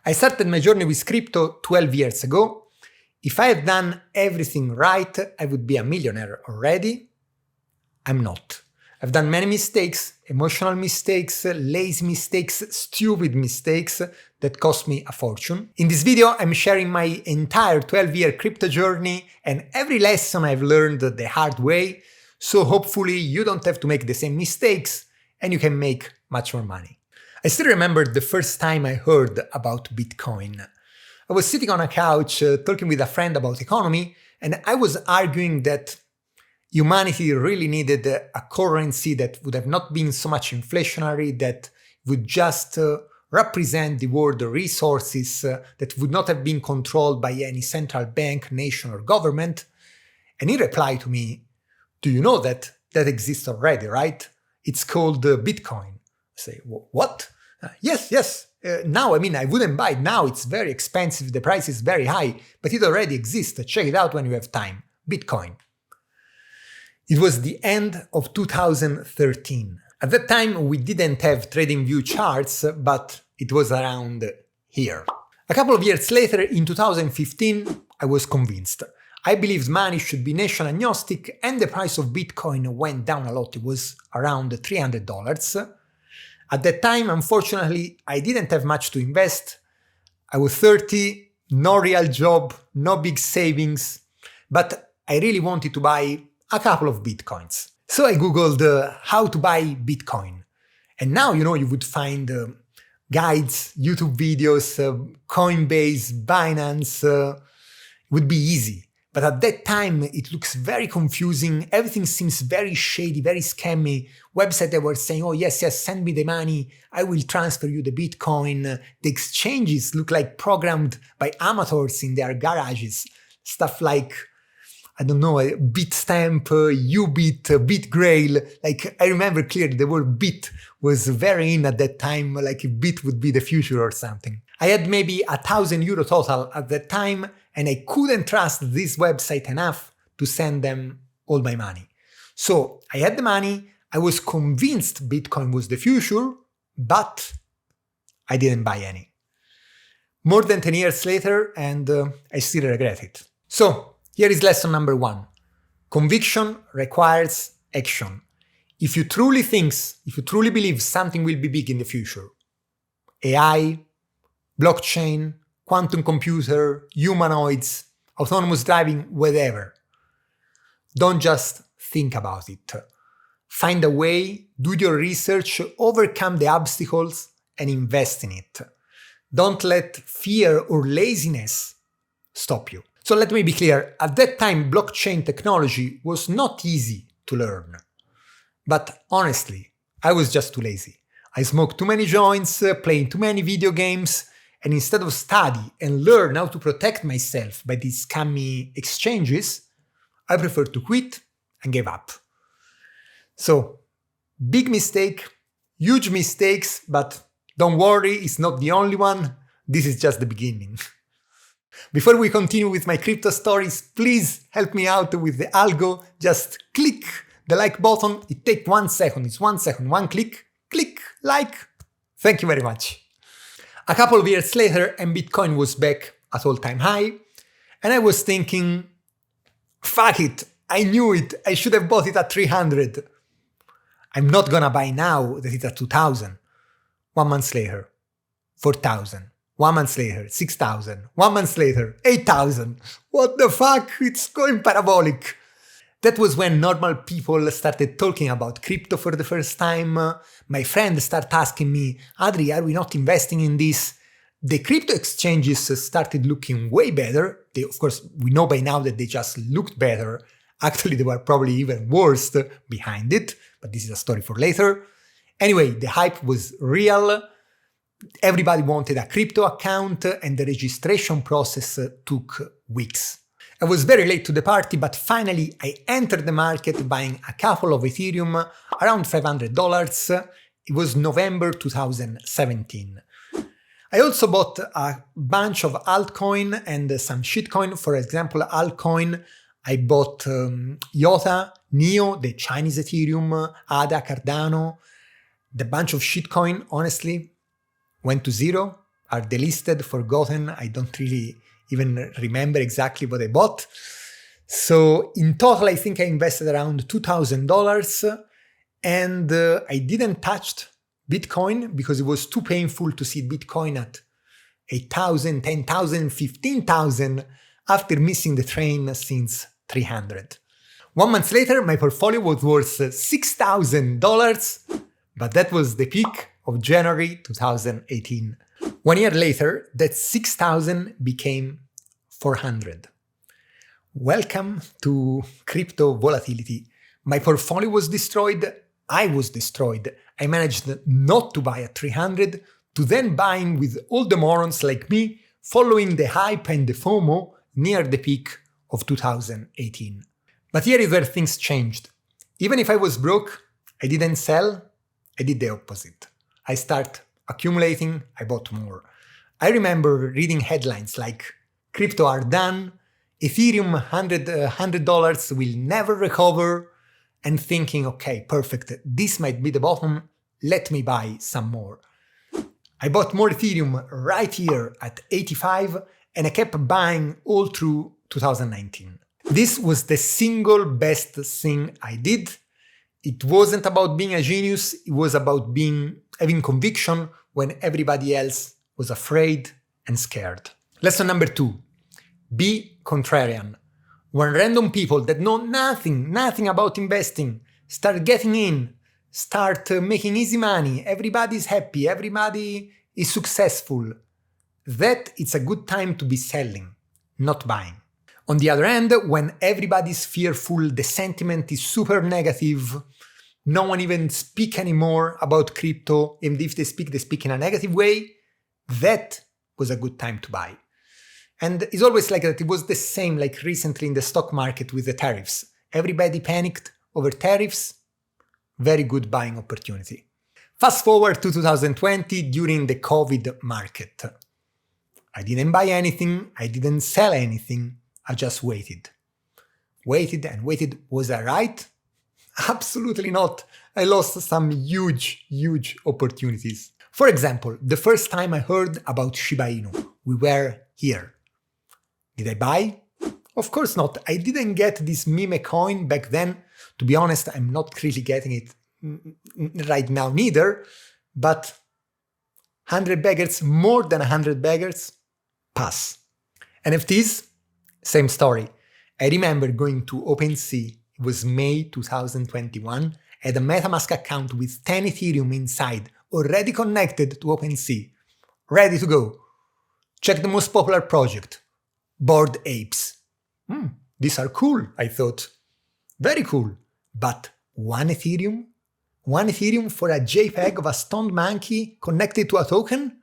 I started my journey with crypto 12 years ago. If I had done everything right, I would be a millionaire already. I'm not. I've done many mistakes, emotional mistakes, lazy mistakes, stupid mistakes that cost me a fortune. In this video, I'm sharing my entire 12-year crypto journey and every lesson I've learned the hard way, so hopefully you don't have to make the same mistakes and you can make much more money. I still remember the first time I heard about Bitcoin. I was sitting on a couch talking with a friend about economy, and I was arguing that humanity really needed a currency that would have not been so much inflationary, that would just represent the world resources, that would not have been controlled by any central bank, nation or government. And he replied to me, "Do you know that exists already, right? It's called Bitcoin." I say, "What?" Yes. Now, I wouldn't buy it now. It's very expensive. The price is very high, but it already exists. Check it out when you have time. Bitcoin. It was the end of 2013. At that time, we didn't have TradingView charts, but it was around here. A couple of years later, in 2015, I was convinced. I believed money should be nation agnostic, and the price of Bitcoin went down a lot. It was around $300. At that time, unfortunately, I didn't have much to invest. I was 30, no real job, no big savings, but I really wanted to buy a couple of Bitcoins. So I googled how to buy Bitcoin. And now, you would find guides, YouTube videos, Coinbase, Binance. It would be easy. But at that time, it looks very confusing. Everything seems very shady, very scammy. Websites that were saying, "Oh, yes, send me the money. I will transfer you the Bitcoin." The exchanges look like programmed by amateurs in their garages. Stuff like, I don't know, Bitstamp, Ubit, BitGrail. Like, I remember clearly the word bit was very in at that time, like if bit would be the future or something. I had maybe €1,000 total at that time, and I couldn't trust this website enough to send them all my money. So I had the money, I was convinced Bitcoin was the future, but I didn't buy any. More than 10 years later, and I still regret it. So here is lesson number 1. Conviction requires action. If you truly believe something will be big in the future, AI, blockchain, quantum computer, humanoids, autonomous driving, whatever, don't just think about it. Find a way, do your research, overcome the obstacles, and invest in it. Don't let fear or laziness stop you. So let me be clear, at that time blockchain technology was not easy to learn. But honestly, I was just too lazy. I smoked too many joints, playing too many video games, and instead of study and learn how to protect myself by these scammy exchanges, I preferred to quit and gave up. So, big mistake, huge mistakes, but don't worry, it's not the only one. This is just the beginning. Before we continue with my crypto stories, please help me out with the algo. Just click the like button. It takes 1 second. It's 1 second, one click, like. Thank you very much. A couple of years later, and Bitcoin was back at all-time high, and I was thinking, fuck it, I knew it, I should have bought it at 300. I'm not gonna buy now that it's at 2,000. 1 month later, 4,000. 1 month later, 6,000. 1 month later, 8,000. What the fuck? It's going parabolic. That was when normal people started talking about crypto for the first time. My friend started asking me, "Adri, are we not investing in this?" The crypto exchanges started looking way better. Of course, we know by now that they just looked better. Actually, they were probably even worse behind it, but this is a story for later. Anyway, the hype was real. Everybody wanted a crypto account, and the registration process took weeks. I was very late to the party, but finally I entered the market buying a couple of Ethereum around $500. It was November 2017. I also bought a bunch of altcoin and some shitcoin. For example, altcoin, I bought IOTA, NEO, the Chinese Ethereum, ADA, Cardano. The bunch of shitcoin, honestly, went to zero. are delisted, forgotten. I don't really even remember exactly what I bought. So in total, I think I invested around $2,000, and I didn't touch Bitcoin because it was too painful to see Bitcoin at 8,000, 10,000, 15,000 after missing the train since 300. 1 month later, my portfolio was worth $6,000, but that was the peak of January 2018. 1 year later, that 6,000 became 400. Welcome to crypto volatility. My portfolio was destroyed. I was destroyed. I managed not to buy at 300, to then buying with all the morons like me, following the hype and the FOMO near the peak of 2018. But here is where things changed. Even if I was broke, I didn't sell, I did the opposite. I start accumulating, I bought more. I remember reading headlines like, crypto are done, Ethereum $100 will never recover, and thinking, okay, perfect, this might be the bottom, let me buy some more. I bought more Ethereum right here at 85, and I kept buying all through 2019. This was the single best thing I did. It wasn't about being a genius, it was about having conviction when everybody else was afraid and scared. Lesson number 2. Be contrarian. When random people that know nothing about investing start getting in, start making easy money, everybody's happy, everybody is successful, that it's a good time to be selling, not buying. On the other hand, when everybody's fearful, the sentiment is super negative, no one even speaks anymore about crypto, and if they speak in a negative way, that was a good time to buy. And it's always like that. It was the same like recently in the stock market with the tariffs. Everybody panicked over tariffs, very good buying opportunity. Fast forward to 2020 during the COVID market. I didn't buy anything, I didn't sell anything, I just waited. Waited and waited. Was I right? Absolutely not. I lost some huge opportunities. For example, the first time I heard about Shiba Inu, we were here. Did I buy? Of course not. I didn't get this meme coin back then. To be honest, I'm not really getting it right now neither. But 100 baggers, more than 100 baggers, pass. NFTs, same story. I remember going to OpenSea, it was May 2021, I had a MetaMask account with 10 Ethereum inside, already connected to OpenSea, ready to go. Check the most popular project, Bored Apes. These are cool, I thought. Very cool. But one Ethereum for a JPEG of a stoned monkey connected to a token?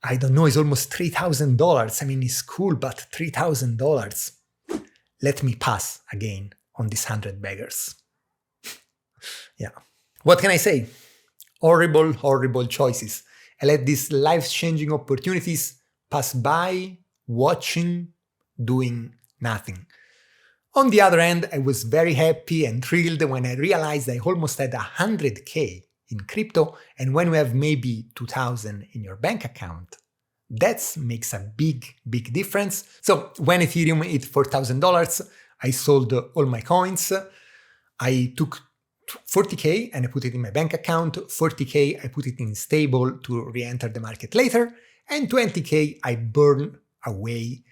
I don't know, it's almost $3,000. I mean, it's cool, but $3,000. Let me pass again on these 100 beggars. Yeah. What can I say? Horrible choices. I let these life-changing opportunities pass by, watching, doing nothing. On the other hand, I was very happy and thrilled when I realized I almost had 100K in crypto, and when you have maybe 2,000 in your bank account, that makes a big difference. So when Ethereum hit $4,000, I sold all my coins. I took 40K and I put it in my bank account, 40K I put it in stable to re-enter the market later, and 20K I burned away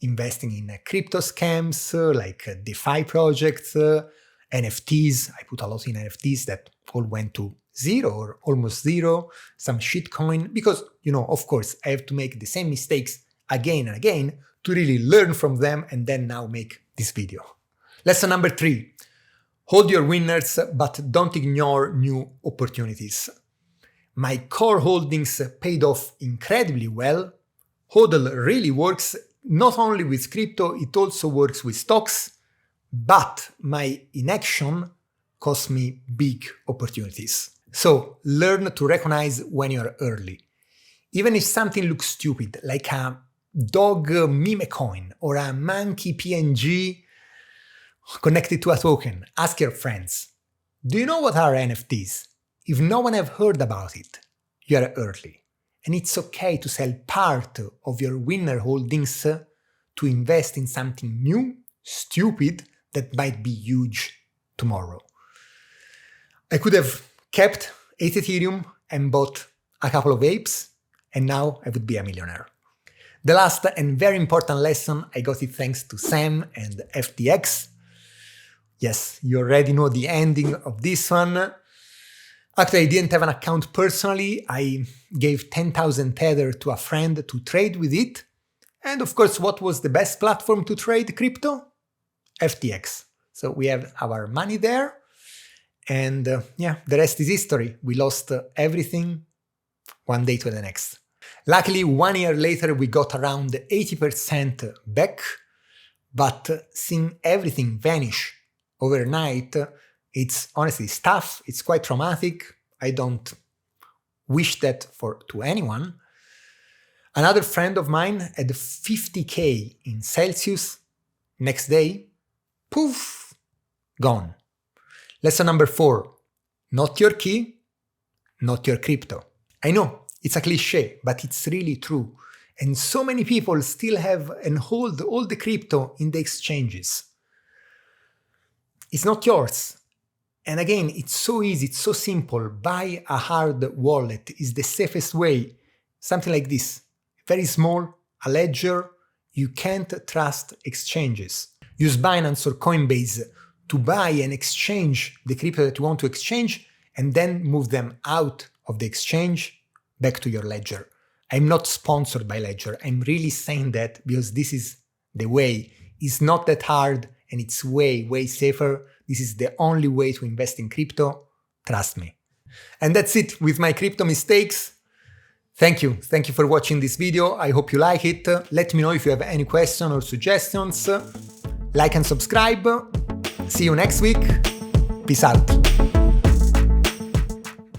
investing in crypto scams like DeFi projects, NFTs. I put a lot in NFTs that all went to zero or almost zero, some shitcoin, because, of course, I have to make the same mistakes again and again to really learn from them and then now make this video. Lesson number 3. Hold your winners, but don't ignore new opportunities. My core holdings paid off incredibly well. HODL really works not only with crypto, it also works with stocks, but my inaction cost me big opportunities. So learn to recognize when you're early. Even if something looks stupid, like a dog meme coin or a monkey PNG connected to a token, ask your friends, do you know what are NFTs? If no one have heard about it, you are early. and it's okay to sell part of your winner holdings to invest in something new, stupid, that might be huge tomorrow. I could have kept 8 Ethereum and bought a couple of apes, and now I would be a millionaire. The last and very important lesson, I got it thanks to Sam and FTX. Yes, you already know the ending of this one. Actually, I didn't have an account personally. I gave 10,000 Tether to a friend to trade with it. And of course, what was the best platform to trade crypto? FTX. So we have our money there. And the rest is history. We lost everything one day to the next. Luckily, 1 year later, we got around 80% back. But seeing everything vanish overnight, it's honestly tough. It's quite traumatic. I don't wish that to anyone. Another friend of mine had 50K in Celsius. Next day, poof, gone. Lesson number 4, not your key, not your crypto. I know, it's a cliche, but it's really true. And so many people still have and hold all the crypto in the exchanges. It's not yours. And again, it's so easy, it's so simple. Buy a hard wallet is the safest way. Something like this. Very small, a ledger. You can't trust exchanges. Use Binance or Coinbase to buy and exchange the crypto that you want to exchange and then move them out of the exchange back to your ledger. I'm not sponsored by Ledger. I'm really saying that because this is the way. It's not that hard and it's way, way safer. This is the only way to invest in crypto. Trust me. And that's it with my crypto mistakes. Thank you. Thank you for watching this video. I hope you like it. Let me know if you have any questions or suggestions. Like and subscribe. See you next week. Peace out.